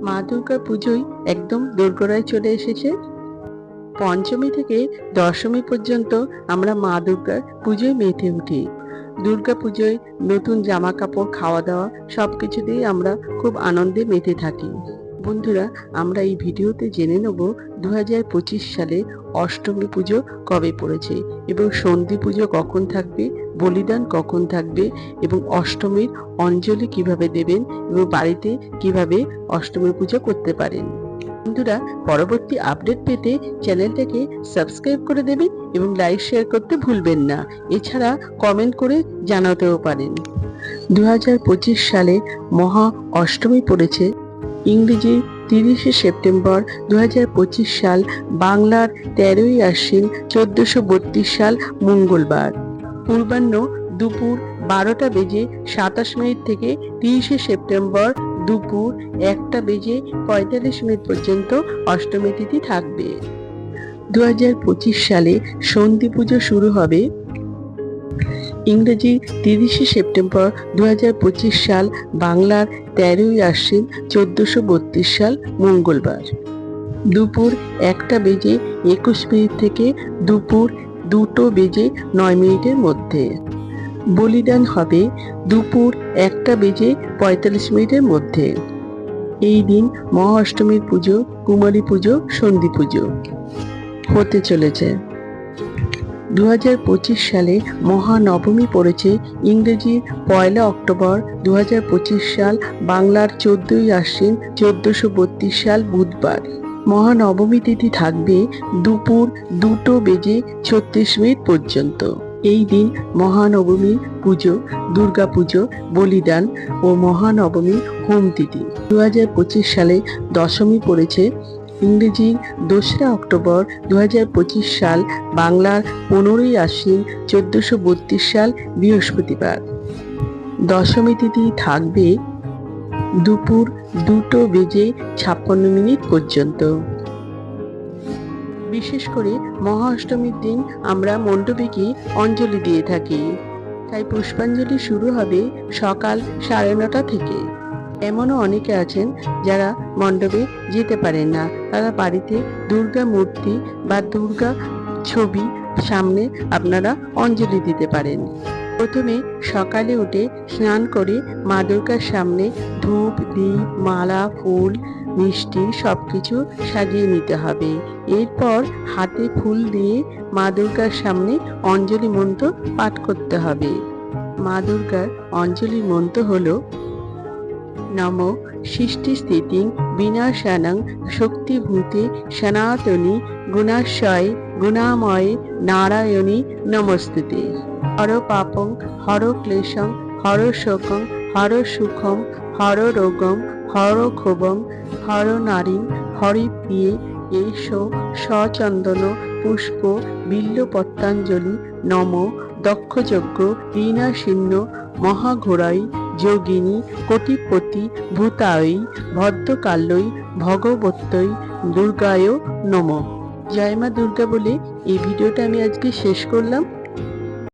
মা দুর্গার পুজোয় একদম দোরগোড়ায় চলে এসেছে। পঞ্চমী থেকে দশমী পর্যন্ত আমরা মা দুর্গার পুজোয় মেতে উঠি। দুর্গা পুজোয় নতুন জামা কাপড়, খাওয়া দাওয়া সবকিছু দিয়ে আমরা খুব আনন্দে মেতে থাকি। বন্ধুরা, আমরা এই ভিডিওতে জেনে নেব 2025 সালে অষ্টমী পুজো কবে পড়েছে এবং সন্ধি পুজো কখন থাকবে, বলিদান কখন থাকবে এবং অষ্টমীর অঞ্জলি কিভাবে দেবেন এবং বাড়িতে কিভাবে অষ্টমী পুজো করতে পারেন। বন্ধুরা, পরবর্তী আপডেট পেতে চ্যানেলটাকে সাবস্ক্রাইব করে দেবেন এবং লাইক শেয়ার করতে ভুলবেন না। এছাড়া কমেন্ট করে জানাতেও পারেন। 2025 সালে মহা অষ্টমী পড়েছে ইংরেজি 30শে সেপ্টেম্বর 2025 সাল, বাংলার 13ই আশ্বিন 1432 সাল মঙ্গলবার। পূর্বাহ্ন দুপুর 12টা বেজে 27 মিনিট থেকে 30শে সেপ্টেম্বর দুপুর 1টা বেজে 45 মিনিট পর্যন্ত অষ্টমী তিথি থাকবে। 2025 সালে সন্ধি পুজো শুরু হবে ইংরেজি 30শে সেপ্টেম্বর 2025 সাল, বাংলার 13ই আশ্বিন 1432 সাল মঙ্গলবার। দুপুর 1টা বেজে 21 মিনিট থেকে দুপুর 2টো বেজে 9 মিনিটের মধ্যে। বলিদান হবে দুপুর 1টা বেজে 45 মিনিটের মধ্যে। এই দিন মহা অষ্টমীর পুজো, কুমারী পুজো, সন্ধি পুজো হতে চলেছে। 2025 সালে মহানবমী পড়েছে ইংরেজি 1 অক্টোবর 2025 সাল, বাংলার 14ই আশ্বিন 1432 সাল বুধবার। মহানবমী তিথি থাকবে দুপুর 2টো বেজে 36 মিনিট পর্যন্ত। এই দিন মহানবমী পুজো, দুর্গা পুজো, বলিদান ও মহানবমী হোম তিথি। 2025 সালে দশমী পড়েছে ইংরেজি 2রা অক্টোবর 2025 সাল, বাংলার 15ই আশ্বিন 1432 সাল বৃহস্পতিবার। দশমী তিথি থাকবে দুপুর 2টো বেজে 56 মিনিট পর্যন্ত। বিশেষ করে মহা অষ্টমীর দিন আমরা মণ্ডপে গিয়ে অঞ্জলি দিয়ে থাকি, তাই পুষ্পাঞ্জলি শুরু হবে সকাল 9:30 থেকে। এমনও অনেকে আছেন যারা মণ্ডপে যেতে পারেন না, তারা বাড়িতে দুর্গা মূর্তি বা দুর্গা ছবি সামনে আপনারা অঞ্জলি দিতে পারেন। প্রথমে সকালে উঠে স্নান করে মা দুর্গার সামনে ধূপ, দীপ, মালা, ফুল, মিষ্টি সবকিছু সাজিয়ে নিতে হবে। এরপর হাতে ফুল দিয়ে মা দুর্গার সামনে অঞ্জলি মন্ত্র পাঠ করতে হবে। মা দুর্গার অঞ্জলি মন্ত্র হলো নম সৃষ্টি স্থিতিং বিনাশানং শক্তিভূতে সনাতনী গুণাশয় গুণাময়ে নারায়ণী নমস্তুতে। হর পাপং হর ক্লেশং হর শোকং হর সুখম হর রোগম হর ক্ষোভম হর নারীং হরিপ্রিয়ে এষ সচন্দন পুষ্প বিল্বপত্রাঞ্জলি নম দক্ষযজ্ঞ বিনাশিন্য মহাঘোরাই যোগিনী কোটিপতি ভূতায়ী ভদ্রকাল্যই ভগবত্যই দুর্গায় নমঃ। জয় মা দুর্গা বলে এই ভিডিওটা আমি আজকে শেষ করলাম।